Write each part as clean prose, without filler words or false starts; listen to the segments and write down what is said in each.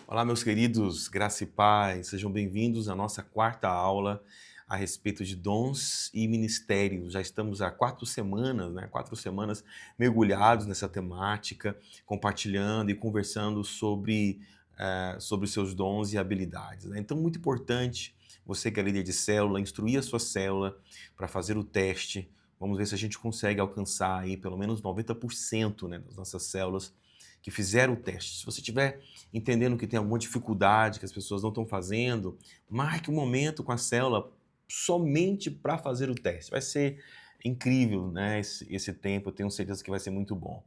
Olá, meus queridos, graça e paz, sejam bem-vindos à nossa quarta aula a respeito de dons e ministérios. Já estamos há 4 semanas, 4 semanas mergulhados nessa temática, compartilhando e conversando sobre os seus dons e habilidades, né? Então, muito importante, você que é líder de célula, instruir a sua célula para fazer o teste. Vamos ver se a gente consegue alcançar aí pelo menos 90%, né, das nossas células que fizeram o teste. Se você tiver entendendo que tem alguma dificuldade que as pessoas não estão fazendo, marque um momento com a célula somente para fazer o teste. Vai ser incrível, né, esse tempo, eu tenho certeza que vai ser muito bom.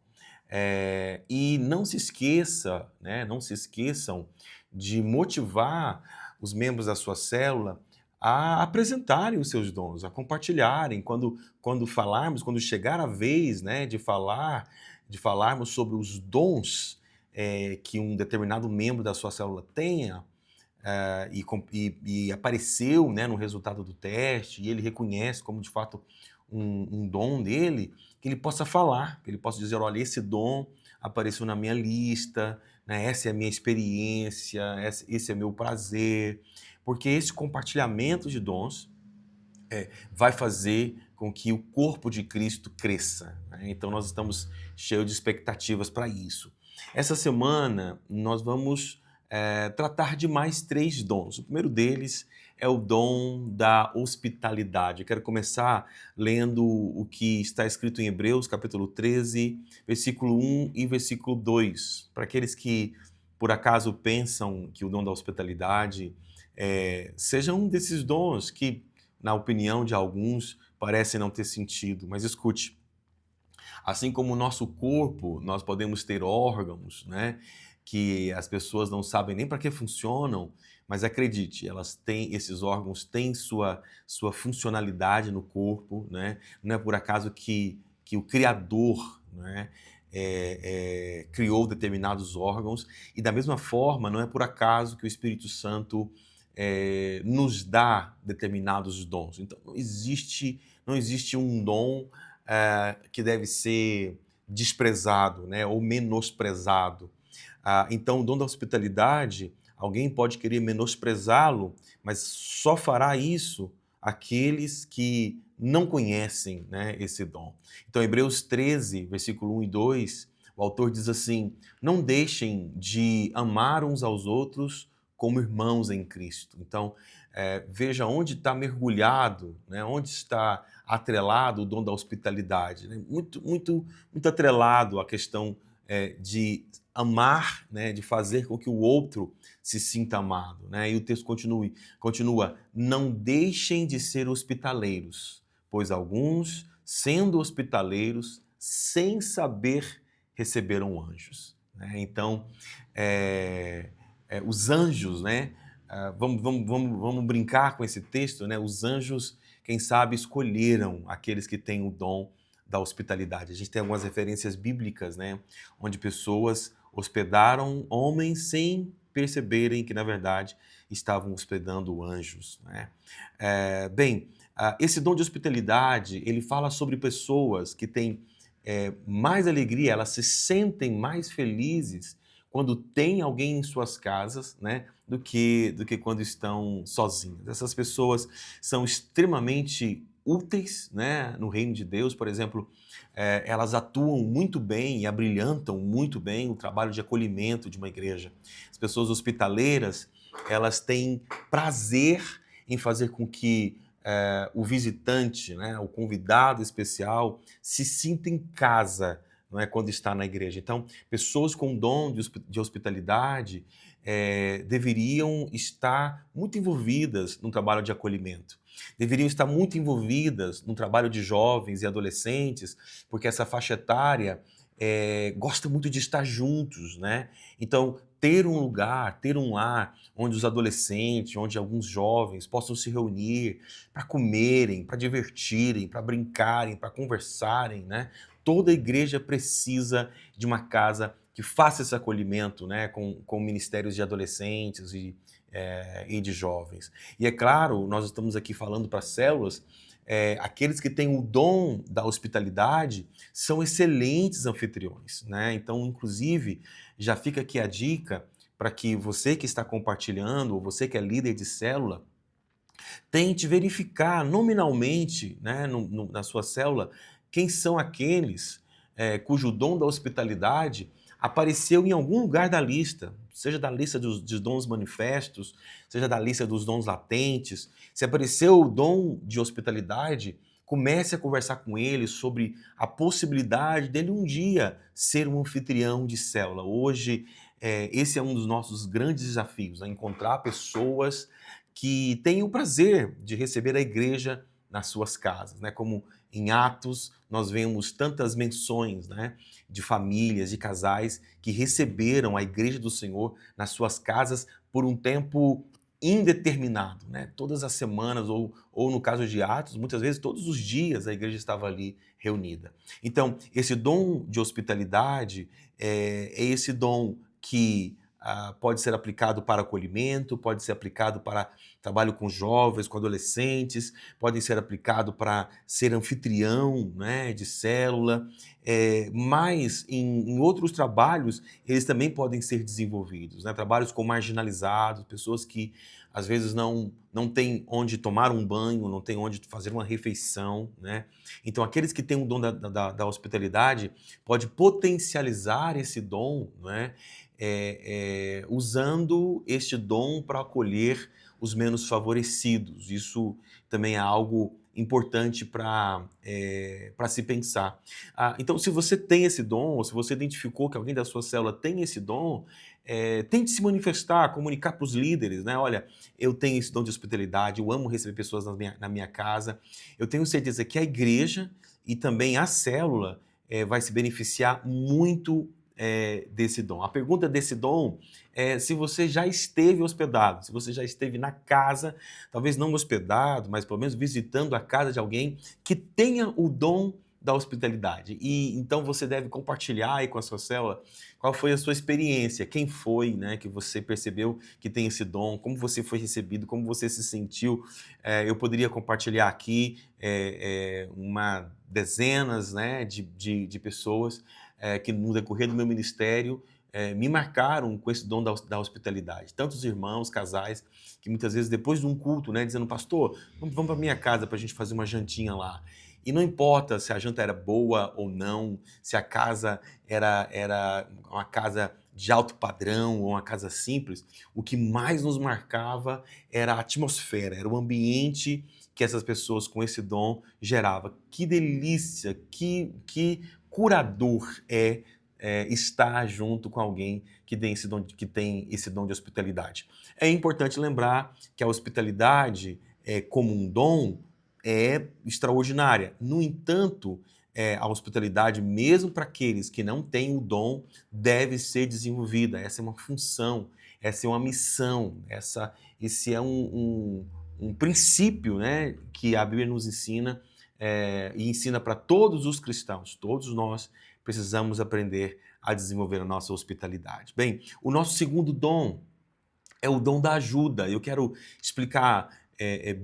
E não se esqueça, né, não se esqueçam de motivar os membros da sua célula a apresentarem os seus dons, a compartilharem. Quando chegar a vez, né, de falarmos sobre os dons que um determinado membro da sua célula tenha, e apareceu, né, no resultado do teste, e ele reconhece como de fato um dom dele, que ele possa falar, que ele possa dizer: olha, esse dom apareceu na minha lista, né, essa é a minha experiência, esse é o meu prazer, porque esse compartilhamento de dons vai fazer com que o corpo de Cristo cresça, né? Então nós estamos cheios de expectativas para isso. Essa semana nós vamos tratar de mais 3 dons. O primeiro deles é o dom da hospitalidade. Eu quero começar lendo o que está escrito em Hebreus, capítulo 13, versículo 1 e versículo 2. Para aqueles que, por acaso, pensam que o dom da hospitalidade seja um desses dons que, na opinião de alguns, parecem não ter sentido. Mas escute, assim como o nosso corpo, nós podemos ter órgãos, né, que as pessoas não sabem nem para que funcionam, mas acredite, esses órgãos têm sua funcionalidade no corpo, né? Não é por acaso que o Criador, né, criou determinados órgãos, e da mesma forma, não é por acaso que o Espírito Santo nos dá determinados dons. Então, não existe um dom que deve ser desprezado, né, ou menosprezado. Então, o dom da hospitalidade, alguém pode querer menosprezá-lo, mas só fará isso aqueles que não conhecem, né, esse dom. Então, Hebreus 13, versículo 1 e 2, o autor diz assim: não deixem de amar uns aos outros como irmãos em Cristo. Então, veja onde está mergulhado, né, onde está atrelado o dom da hospitalidade, né? Muito atrelado à questão de amar, né, de fazer com que o outro se sinta amado, né? E o texto continua: não deixem de ser hospitaleiros, pois alguns, sendo hospitaleiros, sem saber, receberam anjos, né? Então, os anjos, né? Vamos brincar com esse texto, né? Os anjos, quem sabe, escolheram aqueles que têm o dom da hospitalidade. A gente tem algumas referências bíblicas, né, onde pessoas hospedaram homens sem perceberem que, na verdade, estavam hospedando anjos, né? Esse dom de hospitalidade, ele fala sobre pessoas que têm mais alegria, elas se sentem mais felizes quando tem alguém em suas casas, né, do que quando estão sozinhas. Essas pessoas são extremamente úteis, né, no reino de Deus. Por exemplo, elas atuam muito bem e abrilhantam muito bem o trabalho de acolhimento de uma igreja. As pessoas hospitaleiras, elas têm prazer em fazer com que o visitante, né, o convidado especial, se sinta em casa, não é, quando está na igreja. Então, pessoas com dom de hospitalidade deveriam estar muito envolvidas no trabalho de acolhimento. Deveriam estar muito envolvidas no trabalho de jovens e adolescentes, porque essa faixa etária gosta muito de estar juntos, né? Então, ter um lugar, ter um lar onde os adolescentes, onde alguns jovens possam se reunir para comerem, para divertirem, para brincarem, para conversarem, né? Toda igreja precisa de uma casa que faça esse acolhimento, né, com ministérios de adolescentes e de jovens. E é claro, nós estamos aqui falando para células, aqueles que têm o dom da hospitalidade são excelentes anfitriões, né? Então, inclusive, já fica aqui a dica para que você que está compartilhando, ou você que é líder de célula, tente verificar nominalmente, né, na sua célula, quem são aqueles cujo dom da hospitalidade apareceu em algum lugar da lista, seja da lista dos dons manifestos, seja da lista dos dons latentes. Se apareceu o dom de hospitalidade, comece a conversar com ele sobre a possibilidade dele um dia ser um anfitrião de célula. Hoje, esse é um dos nossos grandes desafios, né? Encontrar pessoas que têm o prazer de receber a igreja nas suas casas, né? Como em Atos nós vemos tantas menções, né, de famílias, de casais que receberam a igreja do Senhor nas suas casas por um tempo indeterminado, né? Todas as semanas, ou no caso de Atos, muitas vezes todos os dias a igreja estava ali reunida. Então, esse dom de hospitalidade é esse dom que pode ser aplicado para acolhimento, pode ser aplicado para trabalho com jovens, com adolescentes, pode ser aplicado para ser anfitrião, né, de célula, mas em outros trabalhos eles também podem ser desenvolvidos, né? Trabalhos com marginalizados, pessoas que às vezes não têm onde tomar um banho, não têm onde fazer uma refeição, né? Então aqueles que têm o dom da hospitalidade pode potencializar esse dom, né? Usando este dom para acolher os menos favorecidos. Isso também é algo importante para se pensar. Então, se você tem esse dom, ou se você identificou que alguém da sua célula tem esse dom, tente se manifestar, comunicar para os líderes, né? Olha, eu tenho esse dom de hospitalidade, eu amo receber pessoas na minha casa, eu tenho certeza que a igreja e também a célula vai se beneficiar muito desse dom. A pergunta desse dom é se você já esteve hospedado, se você já esteve na casa, talvez não hospedado, mas pelo menos visitando a casa de alguém que tenha o dom da hospitalidade. E então você deve compartilhar aí com a sua célula qual foi a sua experiência, quem foi, né, que você percebeu que tem esse dom, como você foi recebido, como você se sentiu. Eu poderia compartilhar aqui uma dezenas, né, de pessoas que no decorrer do meu ministério me marcaram com esse dom da hospitalidade. Tantos irmãos, casais, que muitas vezes depois de um culto, né, dizendo, pastor, vamos para minha casa para a gente fazer uma jantinha lá. E não importa se a janta era boa ou não, se a casa era uma casa de alto padrão ou uma casa simples, o que mais nos marcava era a atmosfera, era o ambiente que essas pessoas com esse dom gerava. Que delícia, que curador estar junto com alguém que tem esse dom de hospitalidade. É importante lembrar que a hospitalidade, como um dom, é extraordinária. No entanto, a hospitalidade, mesmo para aqueles que não têm o dom, deve ser desenvolvida. Essa é uma função, essa é uma missão, esse é um princípio, né, que a Bíblia nos ensina e ensina para todos os cristãos. Todos nós precisamos aprender a desenvolver a nossa hospitalidade. Bem, o nosso segundo dom é o dom da ajuda. Eu quero explicar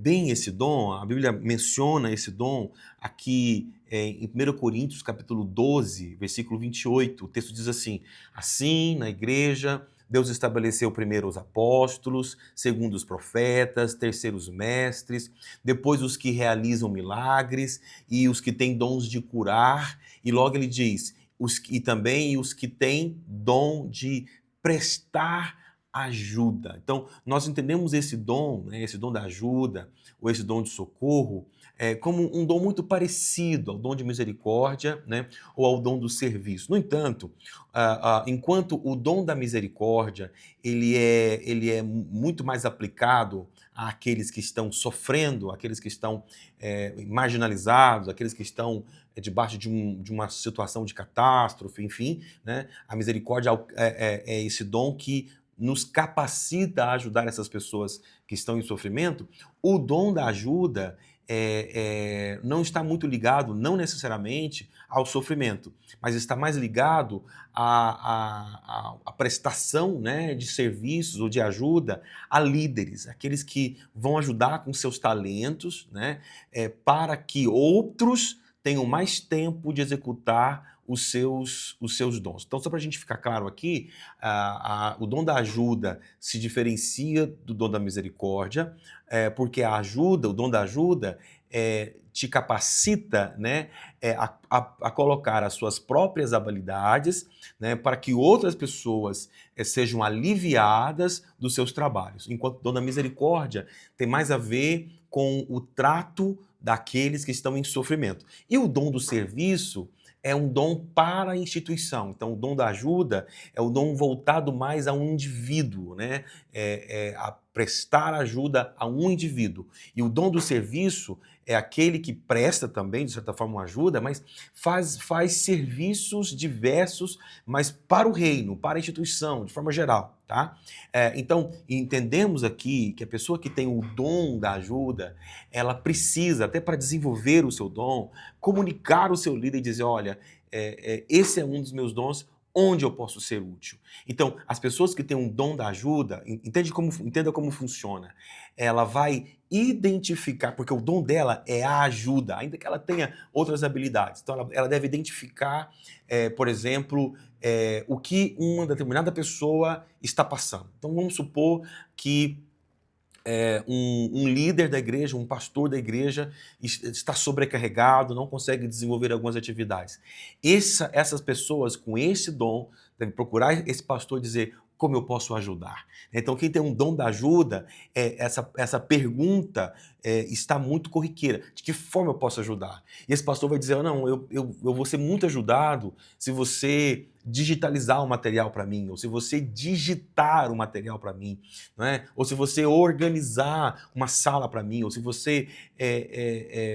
bem esse dom. A Bíblia menciona esse dom aqui em 1 Coríntios, capítulo 12, versículo 28. O texto diz assim: assim, na igreja, Deus estabeleceu primeiro os apóstolos, segundo os profetas, terceiro os mestres, depois os que realizam milagres e os que têm dons de curar. E logo ele diz, e também os que têm dom de prestar ajuda. Então, nós entendemos esse dom, né, esse dom da ajuda, ou esse dom de socorro, como um dom muito parecido ao dom de misericórdia, né, ou ao dom do serviço. No entanto, enquanto o dom da misericórdia ele é muito mais aplicado àqueles que estão sofrendo, àqueles que estão marginalizados, àqueles que estão debaixo de uma situação de catástrofe, enfim, né, a misericórdia é esse dom que nos capacita a ajudar essas pessoas que estão em sofrimento. O dom da ajuda não está muito ligado, não necessariamente, ao sofrimento, mas está mais ligado à prestação, né, de serviços ou de ajuda a líderes, aqueles que vão ajudar com seus talentos, né, para que outros tenham mais tempo de executar os seus dons. Então, só para a gente ficar claro aqui, o dom da ajuda se diferencia do dom da misericórdia, porque o dom da ajuda te capacita, né, a colocar as suas próprias habilidades, né, para que outras pessoas sejam aliviadas dos seus trabalhos. Enquanto o dom da misericórdia tem mais a ver com o trato daqueles que estão em sofrimento. E o dom do serviço é um dom para a instituição. Então, o dom da ajuda é o dom voltado mais a um indivíduo, né? A prestar ajuda a um indivíduo. E o dom do serviço é aquele que presta também, de certa forma, uma ajuda, mas faz serviços diversos, mas para o reino, para a instituição, de forma geral, tá? Então, entendemos aqui que a pessoa que tem o dom da ajuda, ela precisa, até para desenvolver o seu dom, comunicar o seu líder e dizer, olha, esse é um dos meus dons, onde eu posso ser útil. Então, as pessoas que têm um dom da ajuda, entenda como funciona. Ela vai identificar, porque o dom dela é a ajuda, ainda que ela tenha outras habilidades. Então, ela deve identificar, por exemplo, o que uma determinada pessoa está passando. Então, vamos supor que um líder da igreja, um pastor da igreja está sobrecarregado, não consegue desenvolver algumas atividades. Essas pessoas com esse dom devem procurar esse pastor e dizer como eu posso ajudar. Então, quem tem um dom da ajuda, essa pergunta está muito corriqueira. De que forma eu posso ajudar? E esse pastor vai dizer, não, eu vou ser muito ajudado se você digitalizar o material para mim, ou se você digitar o material para mim, não é? Ou se você organizar uma sala para mim, ou se você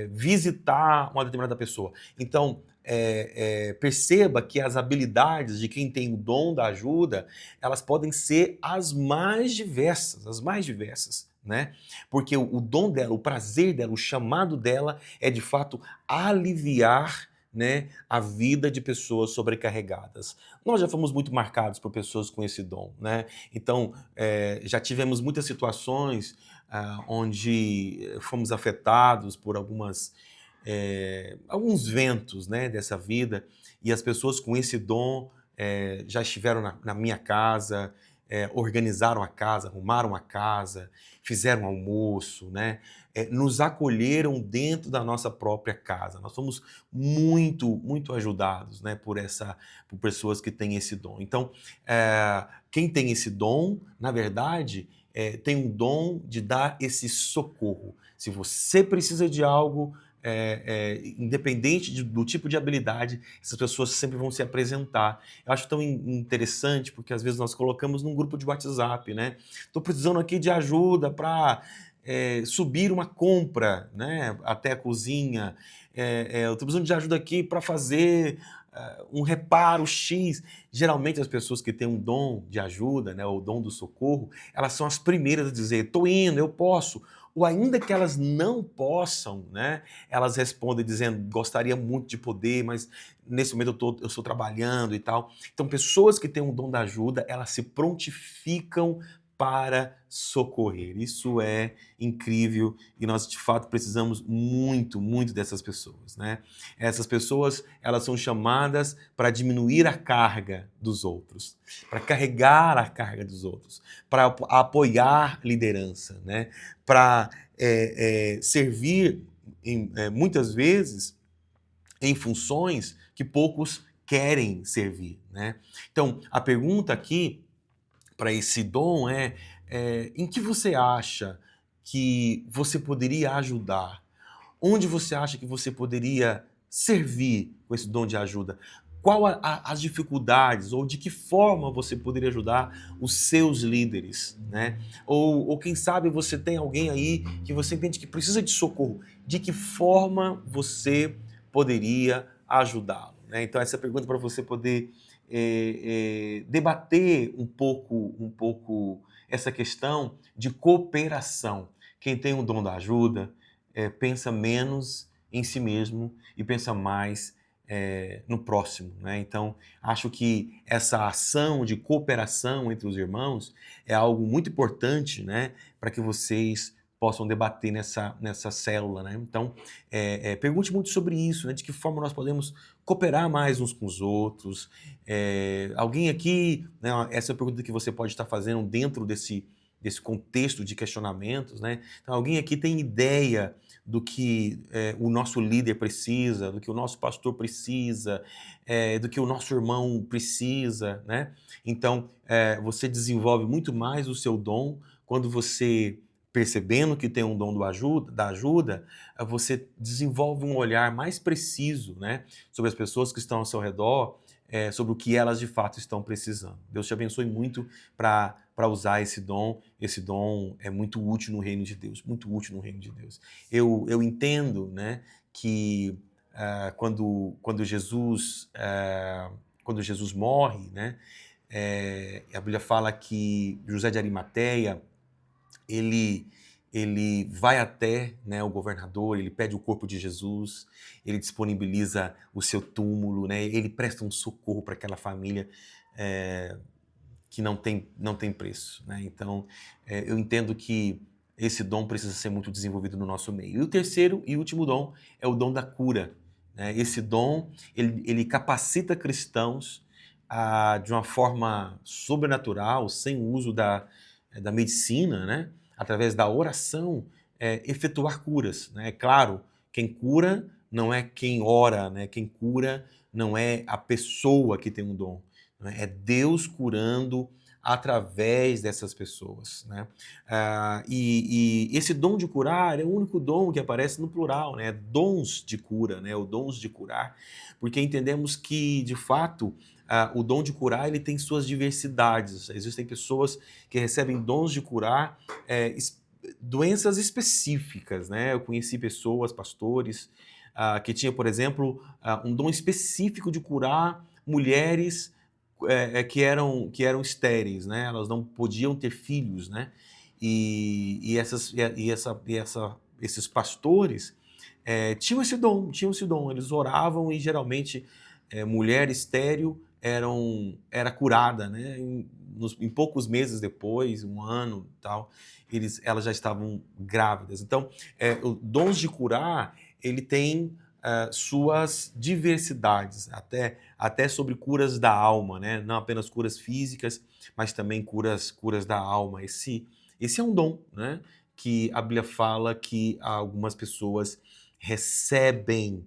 visitar uma determinada pessoa. Então, perceba que as habilidades de quem tem o dom da ajuda, elas podem ser as mais diversas, né? Porque o dom dela, o prazer dela, o chamado dela é de fato aliviar, né, a vida de pessoas sobrecarregadas. Nós já fomos muito marcados por pessoas com esse dom, né? Então, já tivemos muitas situações onde fomos afetados por alguns ventos, né, dessa vida, e as pessoas com esse dom já estiveram na minha casa, organizaram a casa, arrumaram a casa, fizeram almoço, né? Nos acolheram dentro da nossa própria casa. Nós fomos muito, muito ajudados, né, por pessoas que têm esse dom. Então, quem tem esse dom, na verdade, tem um dom de dar esse socorro. Se você precisa de algo, independente do tipo de habilidade, essas pessoas sempre vão se apresentar. Eu acho tão interessante, porque às vezes nós colocamos num grupo de WhatsApp, né? Estou precisando aqui de ajuda para subir uma compra, né, até a cozinha. Eu estou precisando de ajuda aqui para fazer um reparo X. Geralmente as pessoas que têm um dom de ajuda, né, o dom do socorro, elas são as primeiras a dizer, estou indo, eu posso. Ou ainda que elas não possam, né, elas respondem dizendo, gostaria muito de poder, mas nesse momento eu estou trabalhando e tal. Então, pessoas que têm um dom da ajuda, elas se prontificam para socorrer. Isso é incrível e nós, de fato, precisamos muito, muito dessas pessoas, né? Essas pessoas, elas são chamadas para diminuir a carga dos outros, para carregar a carga dos outros, para apoiar liderança, né? Para servir, muitas vezes, em funções que poucos querem servir, né? Então, a pergunta aqui para esse dom em que você acha que você poderia ajudar? Onde você acha que você poderia servir com esse dom de ajuda? Qual as dificuldades ou de que forma você poderia ajudar os seus líderes, né? Ou quem sabe você tem alguém aí que você entende que precisa de socorro. De que forma você poderia ajudá-lo, né? Então essa pergunta para você poder debater um pouco essa questão de cooperação. Quem tem o dom da ajuda pensa menos em si mesmo e pensa mais no próximo, né? Então, acho que essa ação de cooperação entre os irmãos é algo muito importante, né, para que vocês possam debater nessa célula, né? Então, pergunte muito sobre isso, né? De que forma nós podemos cooperar mais uns com os outros. Alguém aqui, né? Essa é a pergunta que você pode estar fazendo dentro desse contexto de questionamentos, né? Então, alguém aqui tem ideia do que o nosso líder precisa, do que o nosso pastor precisa, do que o nosso irmão precisa, né? Então, você desenvolve muito mais o seu dom quando você, percebendo que tem um dom da ajuda, você desenvolve um olhar mais preciso, né, sobre as pessoas que estão ao seu redor, sobre o que elas de fato estão precisando. Deus te abençoe muito para usar esse dom. Esse dom é muito útil no reino de Deus, muito útil no reino de Deus. Eu entendo, né, que quando Jesus morre, né, a Bíblia fala que José de Arimateia, ele vai até, né, o governador, ele pede o corpo de Jesus, ele disponibiliza o seu túmulo, né, ele presta um socorro para aquela família que não tem preço, né? Então, eu entendo que esse dom precisa ser muito desenvolvido no nosso meio. E o terceiro e último dom é o dom da cura, né? Esse dom, ele capacita cristãos de uma forma sobrenatural, sem o uso da medicina, né? Através da oração, efetuar curas, né? É claro, quem cura não é quem ora, né? Quem cura não é a pessoa que tem um dom, né? É Deus curando através dessas pessoas, né? E esse dom de curar é o único dom que aparece no plural, né? Dons de cura, né? O dons de curar, porque entendemos que, de fato, o dom de curar ele tem suas diversidades. Existem pessoas que recebem dons de curar doenças específicas, né? Eu conheci pessoas, pastores, que tinham, por exemplo, um dom específico de curar mulheres que eram estéreis, né? Elas não podiam ter filhos, né? Esses pastores tinham esse dom. Eles oravam e geralmente mulher estéril era curada, né? Em poucos meses depois, um ano e tal, elas já estavam grávidas. Então, o dons de curar, ele tem suas diversidades, até sobre curas da alma, né? Não apenas curas físicas, mas também curas da alma. Esse é um dom, né? Que a Bíblia fala que algumas pessoas recebem.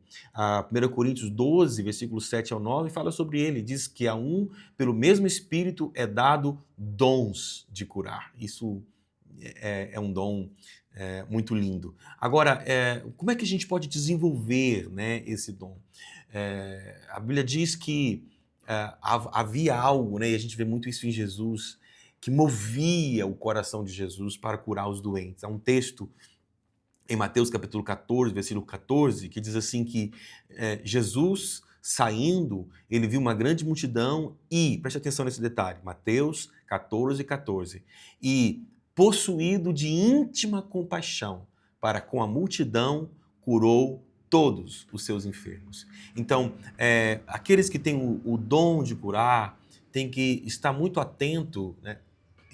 1 Coríntios 12, versículos 7 ao 9, fala sobre ele. Diz que a um, pelo mesmo Espírito, é dado dons de curar. Isso é um dom muito lindo. Agora, como é que a gente pode desenvolver, né, esse dom? A Bíblia diz que havia algo, né, e a gente vê muito isso em Jesus, que movia o coração de Jesus para curar os doentes. Há um texto em Mateus capítulo 14, versículo 14, que diz assim que Jesus, saindo, ele viu uma grande multidão e, preste atenção nesse detalhe, Mateus 14, 14, e possuído de íntima compaixão para com a multidão, curou todos os seus enfermos. Então, aqueles que têm o dom de curar têm que estar muito atento, né,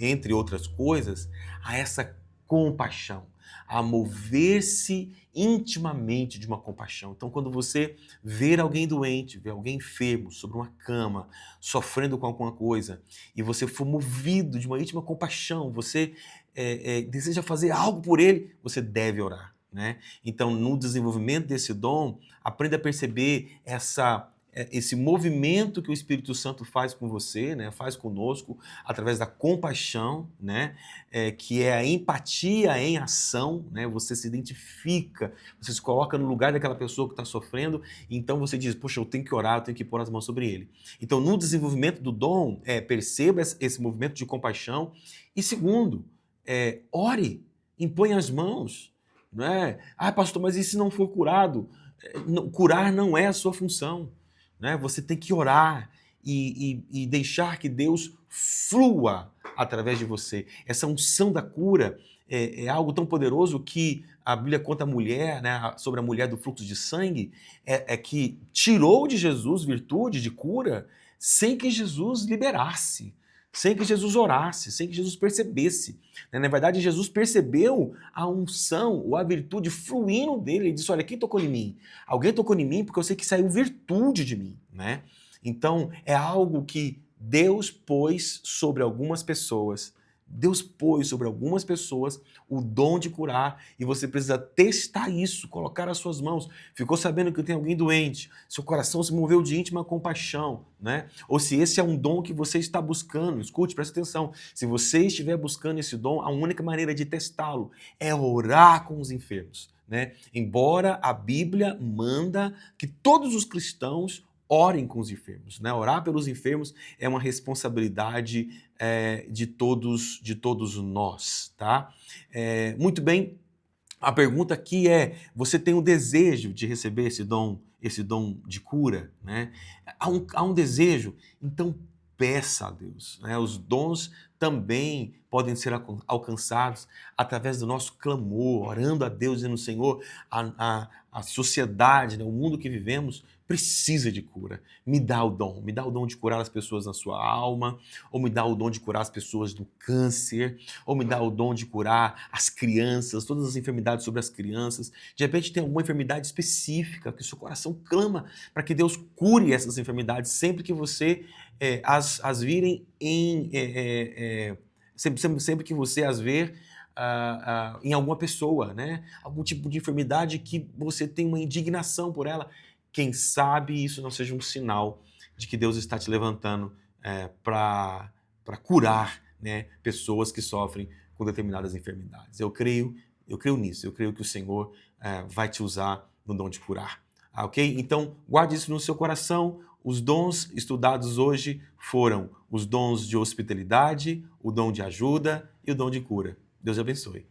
entre outras coisas, a essa compaixão, a mover-se intimamente de uma compaixão. Então, quando você ver alguém doente, ver alguém enfermo, sobre uma cama, sofrendo com alguma coisa, e você for movido de uma íntima compaixão, você deseja fazer algo por ele, você deve orar, né? Então, no desenvolvimento desse dom, aprenda a perceber esse movimento que o Espírito Santo faz com você, né, faz conosco, através da compaixão, né, que é a empatia em ação, né, você se identifica, você se coloca no lugar daquela pessoa que está sofrendo, e então você diz, poxa, eu tenho que orar, eu tenho que pôr as mãos sobre ele. Então, no desenvolvimento do dom, perceba esse movimento de compaixão, e segundo, ore, impõe as mãos, né? Pastor, mas e se não for curado? Curar não é a sua função, né? Você tem que orar e deixar que Deus flua através de você. Essa unção da cura é algo tão poderoso que a Bíblia conta a mulher, né, sobre a mulher do fluxo de sangue, que tirou de Jesus virtude de cura sem que Jesus liberasse. sem que Jesus orasse, sem que Jesus percebesse. Na verdade, Jesus percebeu a unção ou a virtude fluindo dele. Ele disse, olha, quem tocou em mim? Alguém tocou em mim porque eu sei que saiu virtude de mim, né? Então, é algo que Deus pôs sobre algumas pessoas. Deus pôs sobre algumas pessoas o dom de curar e você precisa testar isso, colocar as suas mãos. Ficou sabendo que tem alguém doente, seu coração se moveu de íntima compaixão, né? Ou se esse é um dom que você está buscando, escute, preste atenção. Se você estiver buscando esse dom, a única maneira de testá-lo é orar com os enfermos, né? Embora a Bíblia manda que todos os cristãos orem com os enfermos, né? Orar pelos enfermos é uma responsabilidade de todos nós, tá? Muito bem, a pergunta aqui é, você tem o desejo de receber esse dom de cura, né? Há um desejo, então peça a Deus, né? Os dons também podem ser alcançados através do nosso clamor, orando a Deus, dizendo, Senhor, a sociedade, né, o mundo que vivemos precisa de cura. Me dá o dom de curar as pessoas na sua alma, ou me dá o dom de curar as pessoas do câncer, ou me dá o dom de curar as crianças, todas as enfermidades sobre as crianças. De repente tem alguma enfermidade específica que o seu coração clama para que Deus cure essas enfermidades sempre que você as virem sempre que você as ver em alguma pessoa, né? Algum tipo de enfermidade que você tem uma indignação por ela. Quem sabe isso não seja um sinal de que Deus está te levantando para curar, né, pessoas que sofrem com determinadas enfermidades. Eu creio nisso, eu creio que o Senhor vai te usar no dom de curar. Ok? Então, guarde isso no seu coração. Os dons estudados hoje foram os dons de hospitalidade, o dom de ajuda e o dom de cura. Deus te abençoe.